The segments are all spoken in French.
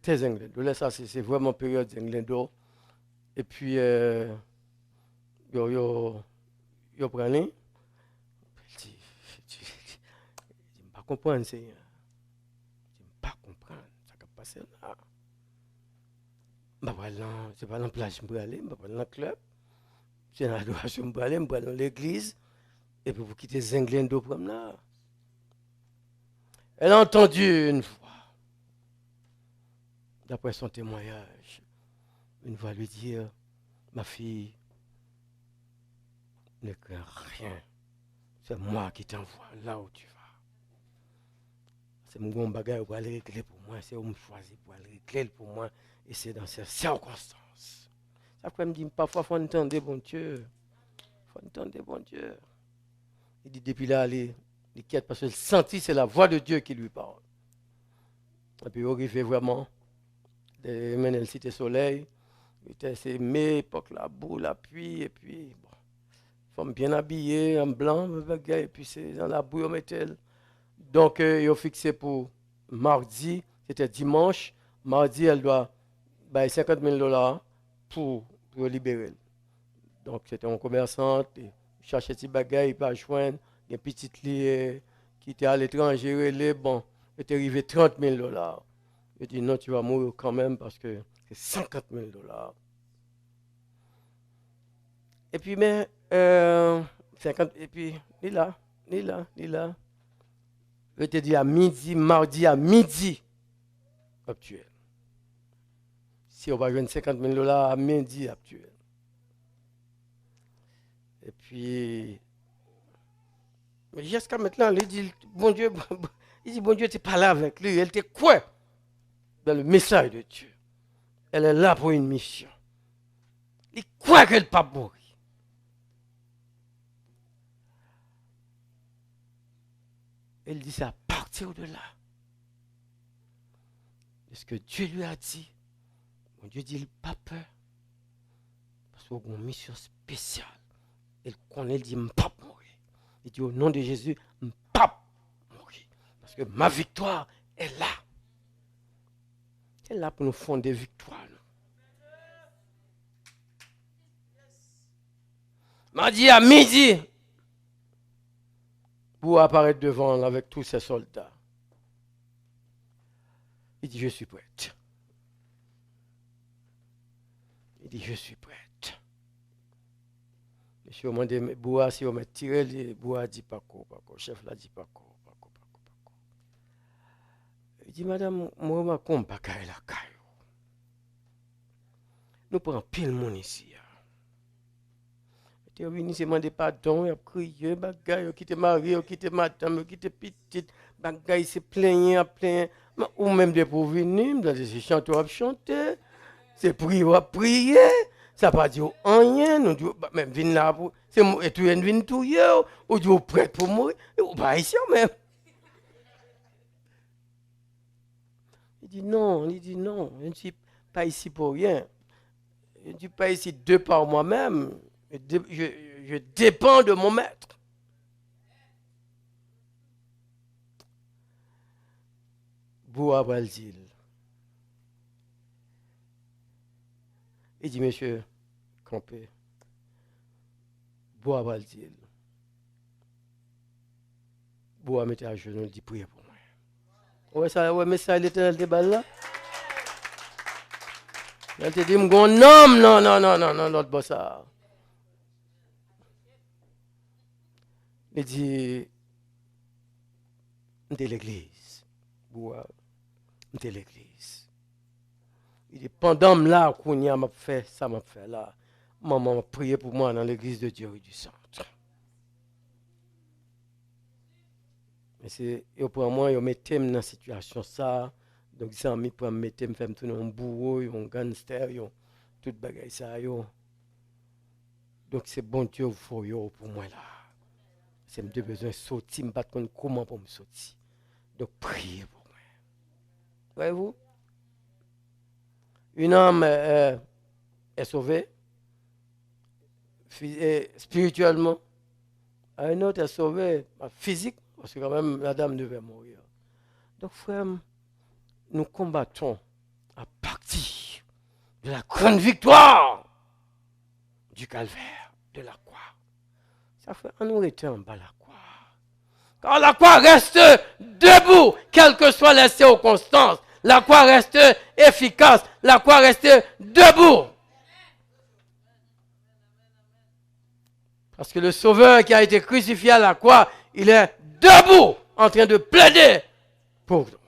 c'était Zinglendo. Là, ça, c'est vraiment période Zinglendo. Et puis, yo prenez. Je dis, je ne pas comprendre, Seigneur. Je ne pas comprendre. Ça va passer là. Je vais pas dans la plage, je vais aller, je vais pas dans le club. C'est dans l'adoration, je vais aller dans l'église. Et puis, vous quittez Zinglendo pour là. Elle a entendu une voix, d'après son témoignage, une voix lui dire, ma fille, ne crains rien. C'est moi qui t'envoie là où tu vas. C'est mon bagage pour aller régler pour moi. C'est où me choisir pour aller régler pour moi. Et c'est dans ces circonstances. Ça fait me dire parfois, il faut entendre bon Dieu. Il faut entendre bon Dieu. Il dit depuis là, il quitte parce qu'il sentit c'est la voix de Dieu qui lui parle. Et puis il arrive vraiment. Il mène le cité soleil. C'est mes époque, la boue, la pluie. Et puis, bon, femme bien habillée, en blanc, et puis c'est dans la boue, on mettait. Donc, ils ont fixé pour mardi, c'était dimanche. Mardi, elle doit payer 50 000 dollars pour libérer. Donc, c'était un commerçant, il cherchait des bagages, il pas joindre. Il y a une petite lit qui était à l'étranger, bon, il était arrivé 30 000 dollars. Il dit non, tu vas mourir quand même parce que c'est 50 000 dollars. Et puis, mais, 50, et puis, il est là. Je te dis à midi, mardi à midi actuel. Si on va gagner 50 000 dollars à midi actuel. Et puis, mais jusqu'à maintenant, il dit, bon Dieu, tu es pas là avec lui. Elle te quoi dans le message de Dieu. Elle est là pour une mission. Il croit qu'elle ne peut pas mourir. Elle dit, c'est à partir de là. De ce que Dieu lui a dit. Mon Dieu dit, il n'a pas peur. Parce qu'il a une mission spéciale. Elle connaît, il dit, je ne peux pas mourir. Il dit, au nom de Jésus, je ne peux pas mourir. Parce que ma victoire est là. Elle est là pour nous fonder victoire. M'a dit à midi, pour apparaître devant avec tous ses soldats. Il dit, je suis prête. Il dit, je suis prête. Monsieur m'a dit, Boua, si on m'a tiré, Boua dit pas quoi. Chef là dit pas quoi. Il dit, madame, moi, je ne pas la caille. Nous prenons pile monde ici. Tu es venu, c'est demander pardon, il a crié, bagaille, qui te marié, qui te madame, qui te petite, bagaille, c'est plein, ou même de pour venir, c'est chanter ou chanter, c'est prier ou prier, ça pas dire rien, nous disons, même venir là, et tu viens venir tout, ou tu es prêt pour mourir, ou pas ici même. Il dit non, je ne suis pas ici pour rien. Je ne suis pas ici de par moi-même. Je dépends de mon maître. Boua Brazil. Il dit, monsieur, campé. Boua Brazil. Boua mettez à genoux, il dit, priez pour moi. Ouais, mais ça, il était dans le débat là. Il te dit, non, l'autre bossa. Il dit, de l'église. Boua, de l'église. Il dit, pendant là, qu'on y a fait ça, m'a fait là. Maman m'a prié pour moi dans l'église de Dieu du Centre. Mais c'est, pour moi, ils mettent dans la situation ça. Donc, ça mis pour me mettre, me faire tourner un bourreau, un gangster, tout bagaille ça. Donc, c'est bon Dieu pour moi là. C'est me besoin de sortir, je ne sais pas comment pour me sortir. Donc, priez pour moi. Voyez-vous? Une âme est sauvée spirituellement. Un autre est sauvé physiquement, parce que quand même la dame devait mourir. Donc, frère, nous combattons à de la grande victoire du calvaire, de la croix. Ça fait un nous était en bas la croix. Car la croix reste debout, quelles que soient les circonstances. La croix reste efficace. La croix reste debout. Parce que le Sauveur qui a été crucifié à la croix, il est debout, en train de plaider pour nous.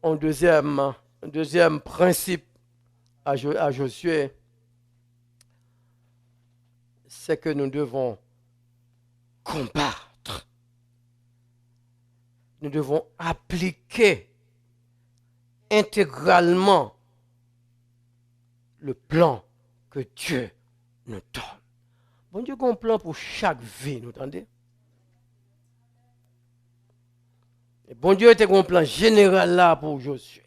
Un deuxième principe à Josué, c'est que nous devons combattre. Nous devons appliquer intégralement le plan que Dieu nous donne. Bon Dieu a un plan pour chaque vie, vous entendez? Et bon Dieu était un plan général là pour Josué.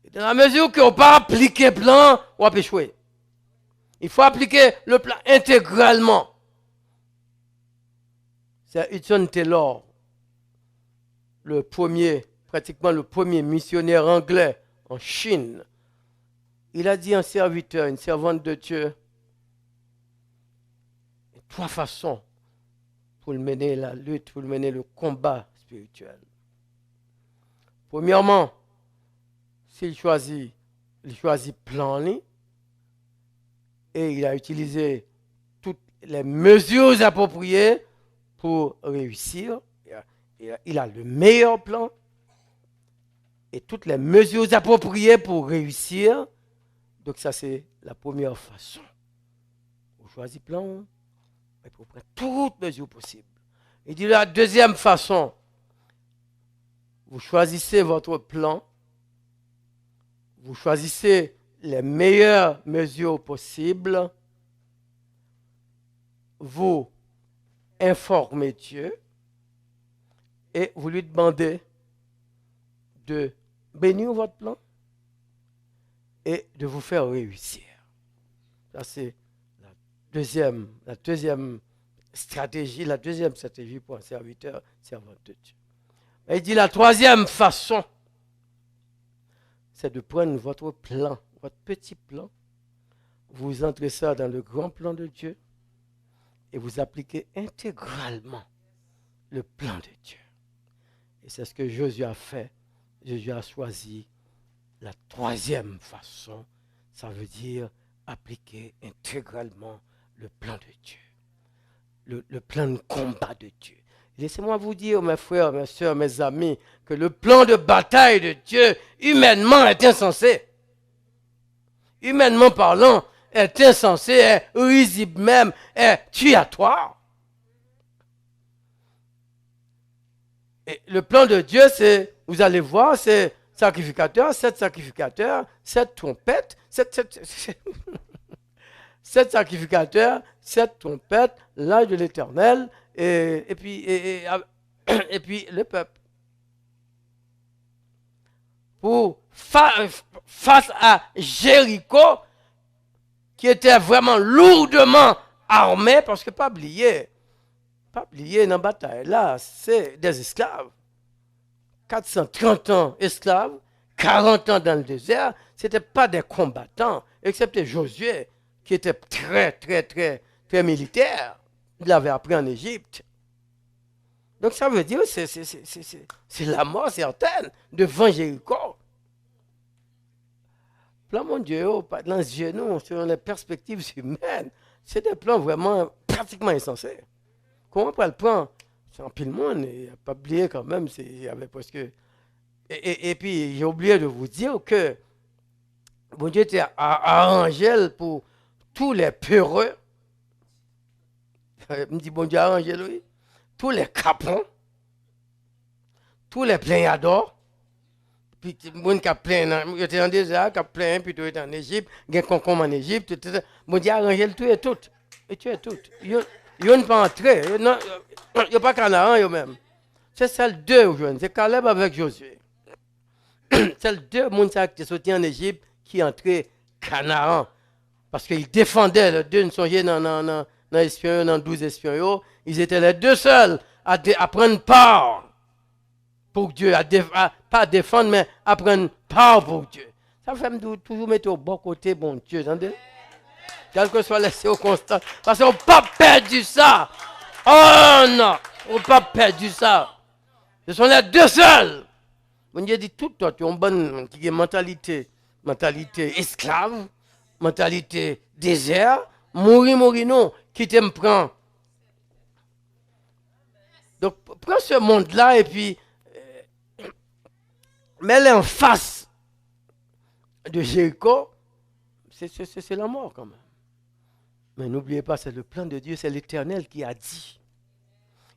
Et dans la mesure qu'on ne peut pas appliquer le plan, on va échouer. Il faut appliquer le plan intégralement. C'est Hudson Taylor, pratiquement le premier missionnaire anglais en Chine. Il a dit à un serviteur, une servante de Dieu, il y a 3 façons pour mener la lutte, pour mener le combat spirituel. Premièrement, s'il choisit plan et il a utilisé toutes les mesures appropriées pour réussir. Il a le meilleur plan et toutes les mesures appropriées pour réussir. Donc ça, c'est la première façon. Vous choisissez plan, il faut prendre toutes mesures possibles. Il dit la deuxième façon, vous choisissez votre plan, vous choisissez les meilleures mesures possibles, vous informez Dieu et vous lui demandez de bénir votre plan et de vous faire réussir. Ça, c'est la deuxième stratégie pour un serviteur, servante de Dieu. Et il dit la troisième façon, c'est de prendre votre plan, votre petit plan, vous entrez ça dans le grand plan de Dieu et vous appliquez intégralement le plan de Dieu. Et c'est ce que Josué a fait. Josué a choisi la troisième façon, ça veut dire appliquer intégralement le plan de Dieu, le plan de combat de Dieu. Laissez-moi vous dire, mes frères, mes soeurs, mes amis, que le plan de bataille de Dieu, humainement, est insensé. Humainement parlant, est insensé, est risible même, est tuatoire. Et le plan de Dieu, c'est, vous allez voir, c'est 7 sacrificateurs, 7 trompettes, 7 sacrificateurs, 7 trompettes, l'âge de l'Éternel, et puis le peuple. Face à Jéricho, qui était vraiment lourdement armé, parce que pas oublier dans la bataille, là, c'est des esclaves. 430 ans esclaves, 40 ans dans le désert, ce n'étaient pas des combattants, excepté Josué, qui était très militaire. Il l'avait appris en Égypte. Donc ça veut dire que c'est la mort certaine devant Jéricho. Plan mon Dieu, pas dans les genoux, sur les perspectives humaines, c'est des plans vraiment pratiquement insensés. Comment on peut le prendre? C'est en pile monde, il n'a pas oublié quand même, il y avait presque... Et puis, j'ai oublié de vous dire que bon Dieu était arrangé pour tous les peureux. Il me dit, bon Dieu a arrangé lui. Tous les capons, tous les plaignadors. Puis, les gens qui ont plein, ils étaient en désert, qui ont plein, puis ils étaient en Égypte, ils ont concombre en Égypte. Bon Dieu a arrangé le tout et tout. Et tu es tout. Ils n'ont pas entré. Ils n'ont pas Canaan eux-mêmes. C'est celle 2 aujourd'hui. C'est Caleb avec Josué. C'est le 2 personnes qui sont sortis en Égypte qui entraient Canaan. Parce qu'ils défendaient, les 2 ne songeaient dans l'espion, dans 12 espions. Ils étaient les 2 seuls à prendre part pour Dieu, pas à défendre, mais à prendre part pour Dieu. Ça fait toujours mettre au bon côté, bon Dieu, entendez? Quelles que soient les circonstances. Parce qu'on n'a pas perdu ça. Oh non, on n'a pas perdu ça. Ce sont les deux seuls. Bon Dieu dit tout, toi, tu as une bonne mentalité esclave, mentalité désert, mourir, non, qui te me prend. Donc, prends ce monde-là et puis, mets-le en face de Jéricho, c'est la mort quand même. Mais n'oubliez pas, c'est le plan de Dieu, c'est l'Éternel qui a dit.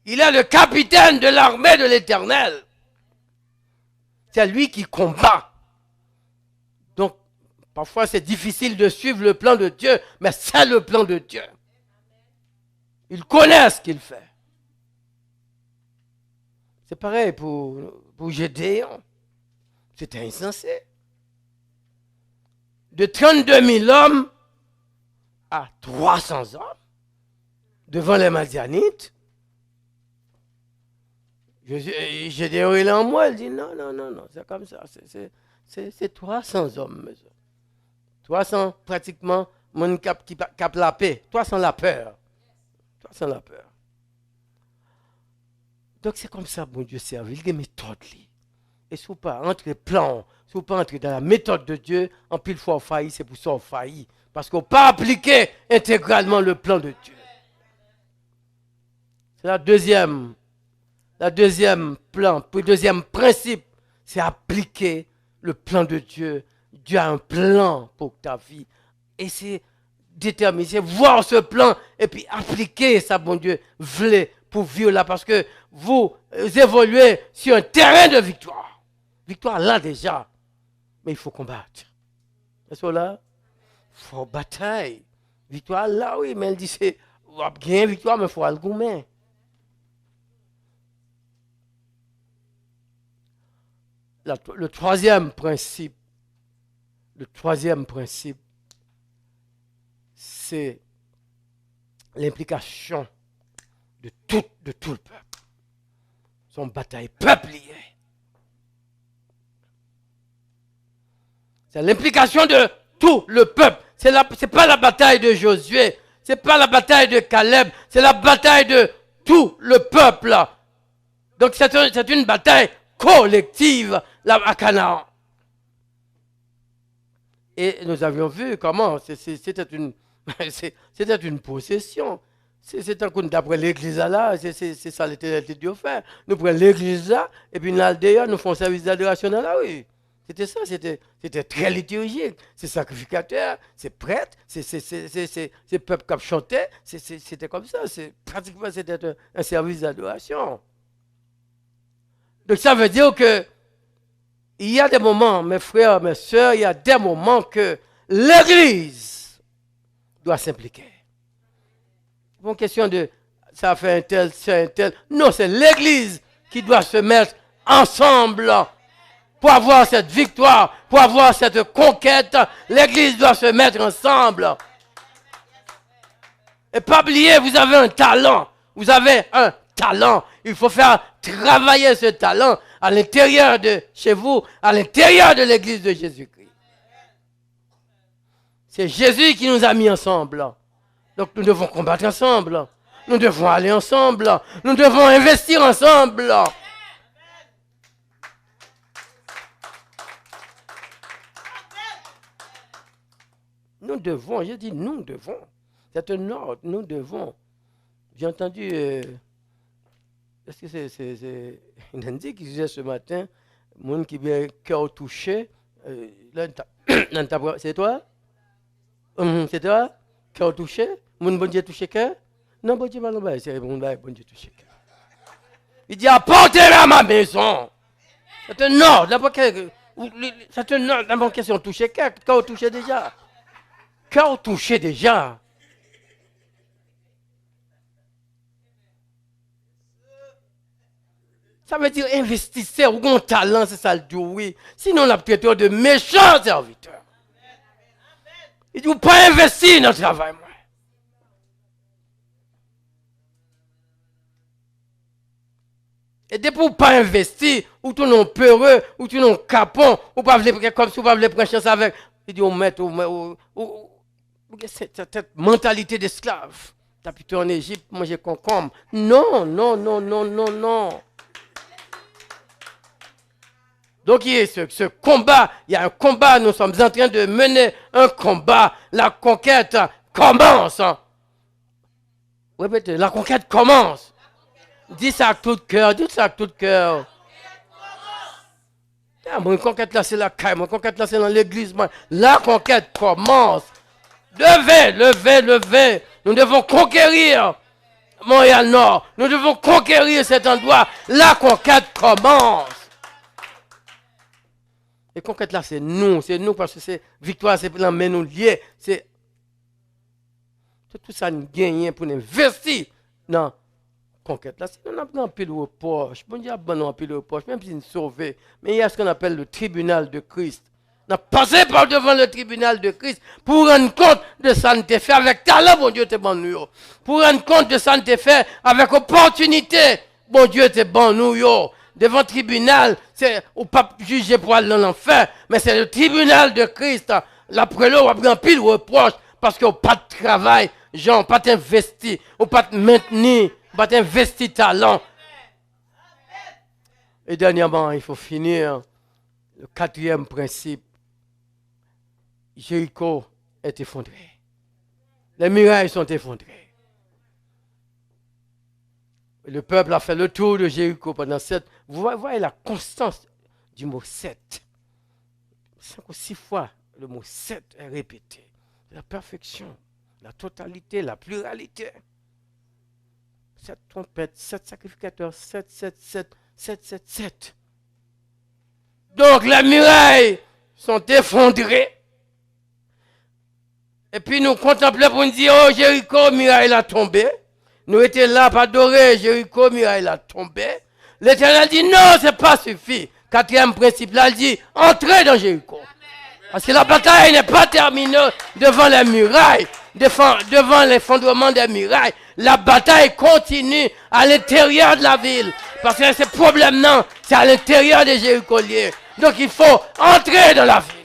Il est le capitaine de l'armée de l'Éternel. C'est lui qui combat. Donc, parfois c'est difficile de suivre le plan de Dieu, mais c'est le plan de Dieu. Il connaît ce qu'il fait. C'est pareil pour Gédéon. C'était insensé. De 32 000 hommes à 300 hommes devant les Madianites. Gédéon il est en moi, il dit non, c'est comme ça. C'est 300 hommes. 300 pratiquement, mon cap la paix. 300 la peur. 300 la peur. Donc c'est comme ça, bon Dieu serve. Il y a des méthodes. Et si vous pas entre les plans, si vous pas entrer dans la méthode de Dieu, en pile fois on faillit, c'est pour ça on faillit. Parce qu'on n'a pas appliqué intégralement le plan de Dieu. C'est le deuxième principe, c'est appliquer le plan de Dieu. Dieu a un plan pour ta vie. Et c'est déterminer, c'est voir ce plan et puis appliquer ça, bon Dieu, voulez pour vivre là. Parce que vous évoluez sur un terrain de victoire. Victoire là déjà. Mais il faut combattre. Est-ce que là? Il faut bataille. Victoire là, oui, mais elle dit c'est, on va gagner victoire, mais il faut aller gommer. Le troisième principe, c'est l'implication de tout le peuple. Son bataille peuplière. C'est l'implication de tout le peuple. Ce n'est pas la bataille de Josué, ce n'est pas la bataille de Caleb, c'est la bataille de tout le peuple. Donc c'est une bataille collective là à Canaan. Et nous avions vu comment c'était une possession. C'est un coup d'après l'église là, c'est ça l'éternel de Dieu fait. Nous prenons l'église là, et puis nous faisons service d'adoration là, oui. C'était ça, c'était très liturgique. C'est sacrificateur, c'est prêtre, c'est peuple qui chantait, c'était comme ça. Pratiquement c'était un service d'adoration. Donc ça veut dire que il y a des moments, mes frères, mes sœurs, il y a des moments que l'Église doit s'impliquer. Pas une question de ça fait un tel, c'est un tel. Non, c'est l'Église qui doit se mettre ensemble pour avoir cette victoire, pour avoir cette conquête. L'Église doit se mettre ensemble. Et pas oublier, vous avez un talent. Vous avez un talent. Il faut faire travailler ce talent à l'intérieur de chez vous, à l'intérieur de l'église de Jésus-Christ. C'est Jésus qui nous a mis ensemble. Donc nous devons combattre ensemble. Nous devons aller ensemble. Nous devons investir ensemble. Nous devons, j'ai dit nous devons. C'est un ordre, nous devons. J'ai entendu, est-ce que c'est Nandy qui disait ce matin, monde qui vient cœur touché, c'est toi? C'est toi? Cœur touché? Mon bon Dieu touché cœur? Non, bon Dieu, c'est bon Dieu touché cœur. Il dit, apportez-le à ma maison. C'est un ordre, c'est un ordre, d'abord question touché cœur touché déjà. Cœur touché déjà. Ça veut dire investisseur ou un talent, c'est ça le dit oui. Sinon, on a peut-être de méchants serviteurs. Il dit, vous pas investir dans le travail, moi. Et depuis ou pas investi, ou tout non peureux, ou tout non capon, ou pas comme si vous pas prendre chance avec. Il dit, on met, cette mentalité d'esclave. T'as plutôt en Égypte, manger concombre. Non, non, non, non, non, non. Donc il y a ce combat, il y a un combat, nous sommes en train de mener un combat. La conquête commence. Répétez, la conquête commence. Dis ça avec tout cœur, dis ça avec tout cœur. Mon conquête là c'est la caille, mon conquête là c'est dans l'église. La conquête commence. Levez, levez, levez. Nous devons conquérir Montréal-Nord. Nous devons conquérir cet endroit. La conquête commence. Et conquête là, c'est nous parce que c'est victoire, c'est pour l'emmener nous liés. C'est tout ça nous gagne pour nous investir dans la conquête là. Si on a un pile au poche, bon Dieu a bon un pile au poche, même si nous sauver. Mais il y a ce qu'on appelle le tribunal de Christ. On a passé par devant le tribunal de Christ pour rendre compte de ça nous fait avec talent, bon Dieu t'es bon nous. Pour rendre compte de ça nous fait avec opportunité, bon Dieu t'es bon nous. Devant le tribunal, c'est ou pas jugé pour aller dans l'enfer, mais c'est le tribunal de Christ. L'après l'eau, on a pris un pile reproche parce qu'on n'a pas de travail, genre, pas investi, ou pas de maintenir, pas investi talent. Et dernièrement, il faut finir le quatrième principe. Jéricho est effondré. Les murailles sont effondrées. Le peuple a fait le tour de Jéricho pendant 7. Vous voyez la constance du mot 7. 5 ou 6 fois, le mot 7 est répété. La perfection, la totalité, la pluralité. 7 trompettes, 7 sacrificateurs, 7, 7, 7, 7, 7, 7. Donc les murailles sont effondrées. Et puis nous contemplons pour nous dire, oh Jéricho, muraille a tombé. Nous étions là pour adorer Jéricho, muraille a tombé. L'Éternel dit non, ce n'est pas suffi. Quatrième principe, là, il dit entrez dans Jéricho. Parce que la bataille n'est pas terminée devant les murailles, devant l'effondrement des murailles. La bataille continue à l'intérieur de la ville. Parce que ce problème, non, c'est à l'intérieur des Jéricoliens. Donc il faut entrer dans la ville.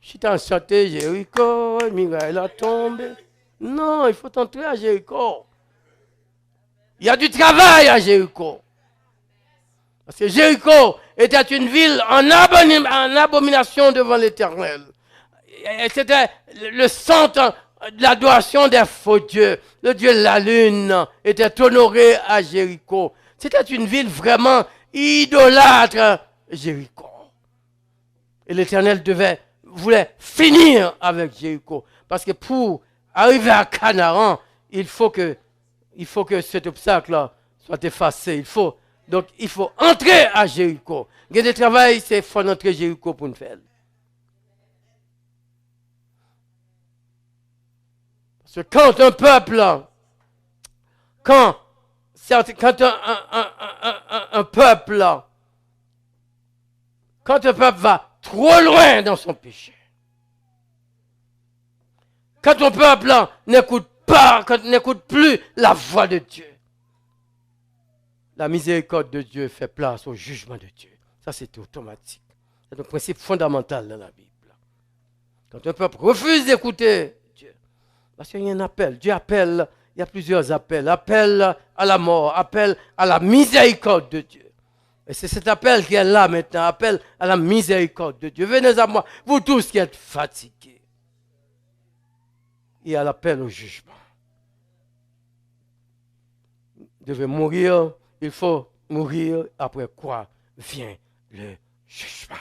Si tu as chanté Jéricho, muraille a tombé. Non, il faut entrer à Jéricho. Il y a du travail à Jéricho. Parce que Jéricho était une ville en abomination devant l'Éternel. C'était le centre de l'adoration des faux dieux. Le dieu de la lune était honoré à Jéricho. C'était une ville vraiment idolâtre, Jéricho. Et l'Éternel voulait finir avec Jéricho. Parce que pour arriver à Canaan, il faut que cet obstacle-là soit effacé. Donc, il faut entrer à Jéricho. Il y a des travail, c'est qu'il faut entrer à Jéricho pour nous faire. Parce que quand un peuple, quand un peuple va trop loin dans son péché, quand ton peuple n'écoute pas, quand n'écoute plus la voix de Dieu, la miséricorde de Dieu fait place au jugement de Dieu. Ça, c'est automatique. C'est un principe fondamental dans la Bible. Quand un peuple refuse d'écouter Dieu, parce qu'il y a un appel, Dieu appelle, il y a plusieurs appels. Appel à la mort, appel à la miséricorde de Dieu. Et c'est cet appel qui est là maintenant, appel à la miséricorde de Dieu. Venez à moi, vous tous qui êtes fatigués. Il y a l'appel au jugement. Vous devez mourir, il faut mourir, après quoi vient le jugement.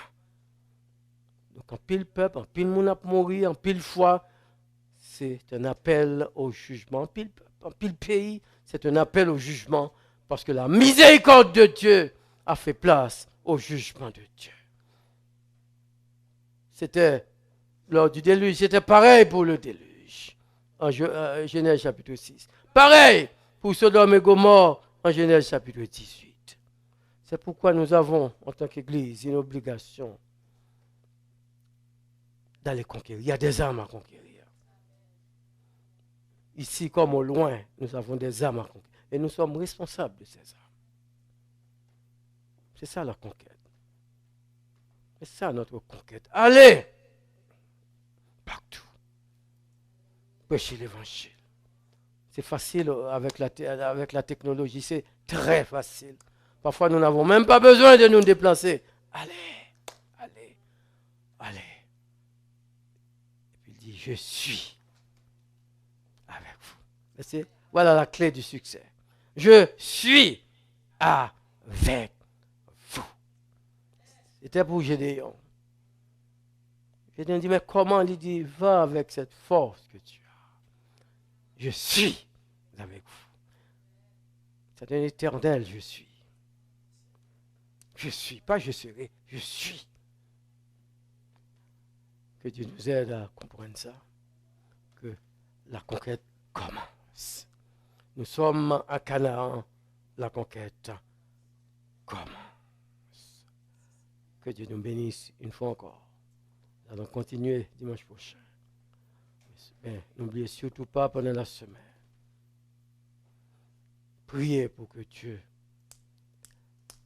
Donc en pile peuple, en pile monde a mourir, en pile foi, c'est un appel au jugement. En pile pays, c'est un appel au jugement, parce que la miséricorde de Dieu a fait place au jugement de Dieu. C'était lors du déluge, c'était pareil pour le déluge, en Genèse chapitre 6. Pareil pour Sodome et Gomorrhe, en Genèse chapitre 18. C'est pourquoi nous avons, en tant qu'Église, une obligation d'aller conquérir. Il y a des armes à conquérir. Ici comme au loin, nous avons des armes à conquérir. Et nous sommes responsables de ces armes. C'est ça la conquête. C'est ça notre conquête. Allez! Partout. Prêcher l'évangile. C'est facile avec la technologie, c'est très facile. Parfois, nous n'avons même pas besoin de nous déplacer. Allez, allez, allez. Et puis il dit, je suis avec vous. Voilà la clé du succès. Je suis avec vous. C'était pour Gédéon. Gédéon dit, mais comment? Il dit, va avec cette force que tu as. Je suis avec vous. C'est un éternel, je suis. Je suis, pas je serai, je suis. Que Dieu nous aide à comprendre ça. Que la conquête commence. Nous sommes à Canaan, la conquête commence. Que Dieu nous bénisse une fois encore. Nous allons continuer dimanche prochain. Mais n'oubliez surtout pas pendant la semaine. Priez pour que Dieu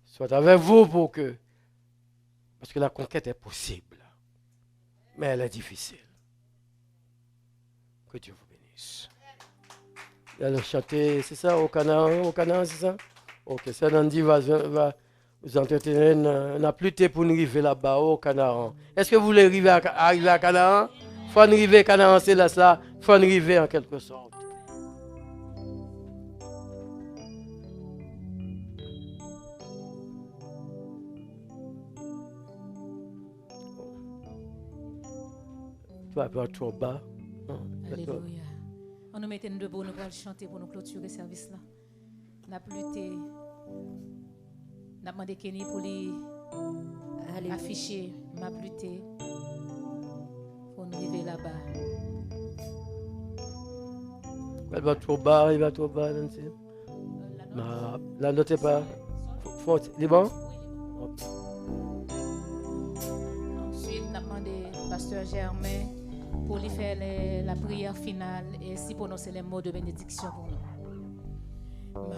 soit avec vous parce que la conquête est possible. Mais elle est difficile. Que Dieu vous bénisse. Nous allons chanter, c'est ça, au Canaan, c'est ça? Ok, ça Nandi va vous entretenir. On n'a plus de temps pour nous arriver là-bas, au Canaan. Est-ce que vous voulez arriver à Canaan? Il faut arriver à Canaan, c'est là, ça. Il faut arriver en quelque sorte. Tu vas pas trop bas. Alléluia. On nous mettait debout, nous allons chanter pour nous clôturer le service là. N'a plus été. N'a demandé Kenny pour lui afficher ma pluté. Pour nous arriver là-bas. Il va trop bas, Nancy. La note n'est pas. C'est bon? Ensuite, on a demandé Pasteur Germain pour lui faire la prière finale et ainsi prononcer les mots de bénédiction pour nous. Ma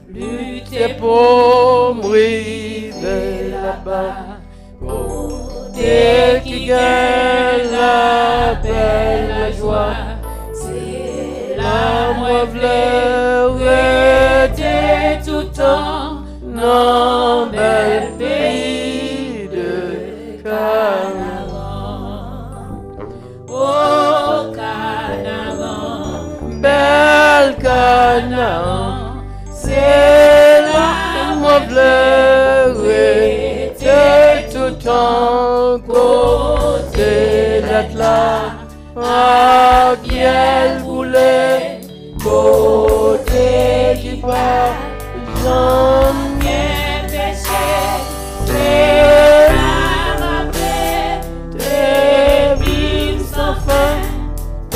lutte est pour m'arriver là-bas, côté qui gagne la belle joie. C'est là moi v'lais tout temps dans bel pays de Canaan. Oh Canaan, bel Canaan, c'est là moi v'lais tout temps côté d'Atlas. Ah, bien voulait côté qui part, jamais péché, c'est la paix, des vies sans fin,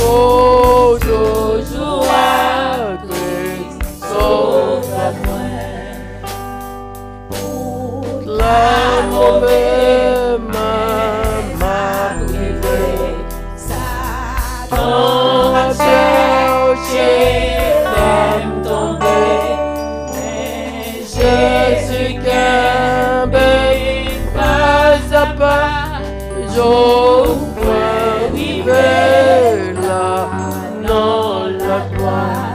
oh, toujours à Christ, sauve à moi. La mauvaise m'a privé. On a cherché, femme tombée, mais Jésus qu'un pas à pas, j'ouvre arriver là, dans la gloire.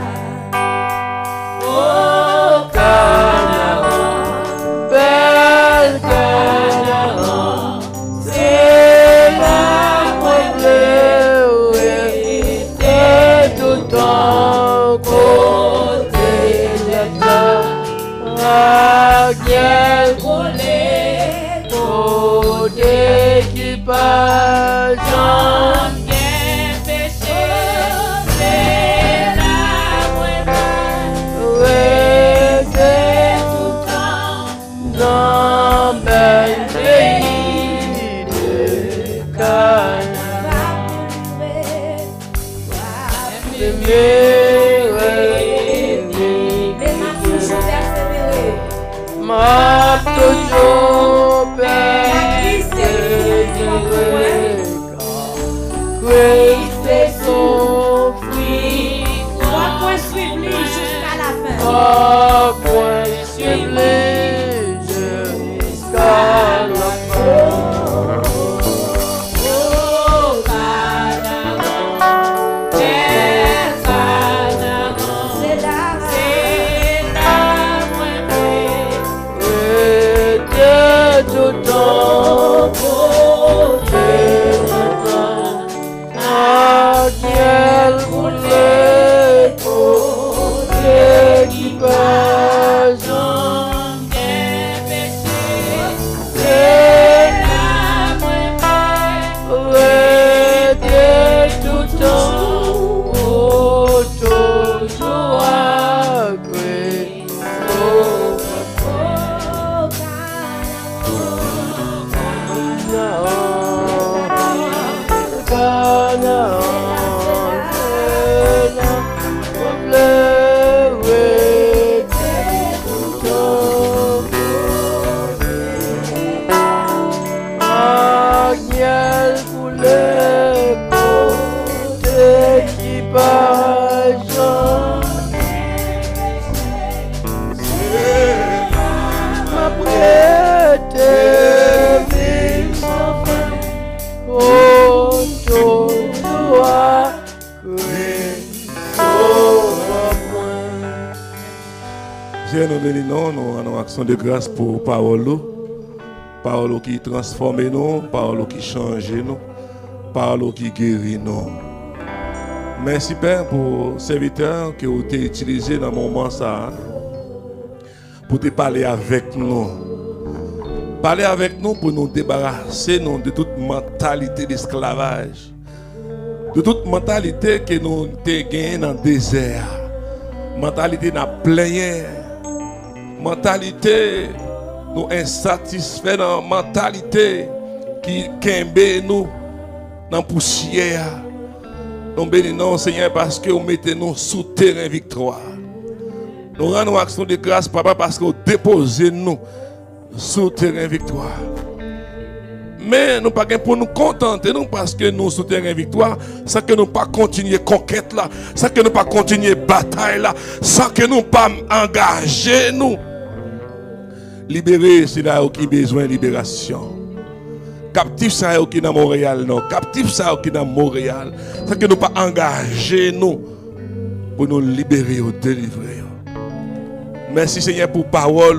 Oh Canaan, bel Canaan, c'est la ton côté de la guerre brûlée, côté qui passe, j'en ai péché, c'est la vraie, rester tout temps dans bel pays de Canaan. Ma toujours Christ est son fruit. Trois points suivent-lui jusqu'à la fin. Trois points suivent-lui non, nous avons action de grâce pour parole. Parole qui transforme nous, parole qui change nous, parole qui guérit nous. Merci Père pour le serviteur que vous avez utilisé dans le moment ça, pour te parler avec nous. Parler avec nous pour nous débarrasser nous de toute mentalité d'esclavage, de toute mentalité que nous avons gagnée dans le désert, mentalité dans le plein, mentalité nous insatisfaits, dans la mentalité qui kembe nous dans la poussière. Nous bénissons Seigneur parce que vous mettez nous sous terrain victoire. Nous rendons action de grâce, Papa, parce que vous déposez nous sous terrain victoire. Mais nous pas pour nous contenter, nous parce que nous sous terrain victoire, sans que nous pas continuer conquête là, sans que nous pas continuer bataille là, sans que nous pas engager nous. Libérer, c'est là qui a besoin de libération. Captif, c'est là qui est dans Montréal, non. Captif, c'est là qui est dans Montréal. C'est que nous pas engager nous pour nous libérer ou délivrer. Merci Seigneur pour parole.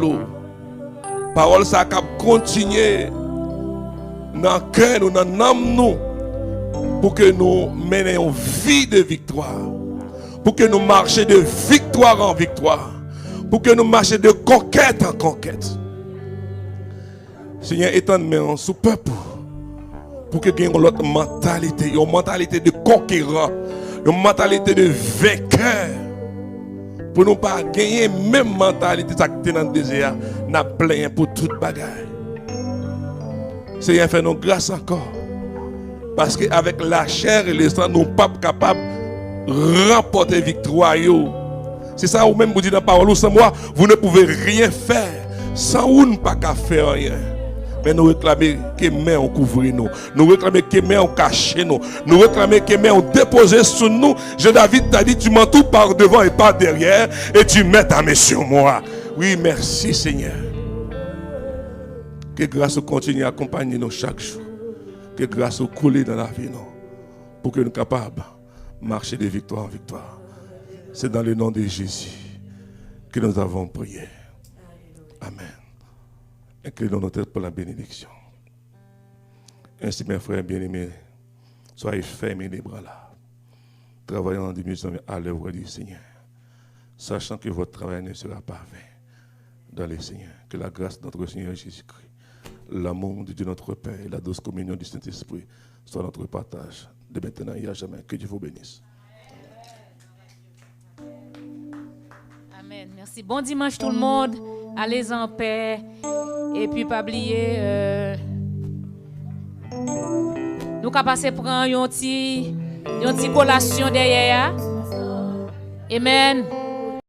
Parole ça cap continuer dans le cœur nous, dans l'âme nous, pour que nous menions une vie de victoire, pour que nous marchions de victoire en victoire, pour que nous marchions de conquête en conquête. Seigneur, étends-nous sous peuple, pour que nous ayons l'autre mentalité, une mentalité de conquérant, une mentalité de vainqueur, pour nous pas gagner même mentalité qui est dans le désert, n'a plein pour toute bagaille. Seigneur, fais-nous grâce encore, parce qu'avec la chair et le sang, nous ne sommes pas capables de remporter victoire. C'est ça ou même vous dites dans la parole, sans moi, vous ne pouvez rien faire, sans vous ne pouvez pas faire rien. Mais nous réclamons que main on couvre nous. Nous réclamons que main on cache nous. Nous réclamons que main on dépose sur nous. David t'a dit, tu m'entoures par devant et par derrière et tu mets ta main sur moi. Oui, merci Seigneur. Que grâce continue à accompagner nous chaque jour. Que grâce coule dans la vie nous. Pour que nous soyons capables de marcher de victoire en victoire. C'est dans le nom de Jésus que nous avons prié. Amen. Inclinons nos têtes pour la bénédiction. Ainsi, mes frères bien-aimés, soyez fermés les bras là. Travaillons en diminution à l'œuvre du Seigneur. Sachant que votre travail ne sera pas vain dans le Seigneur. Que la grâce de notre Seigneur Jésus-Christ, l'amour de Dieu notre Père et la douce communion du Saint-Esprit soit notre partage de maintenant et à jamais. Que Dieu vous bénisse. Amen. Merci. Bon dimanche tout le monde. Allez en paix. Et puis, pas oublier, nous avons passé pour une petite collation derrière. Amen.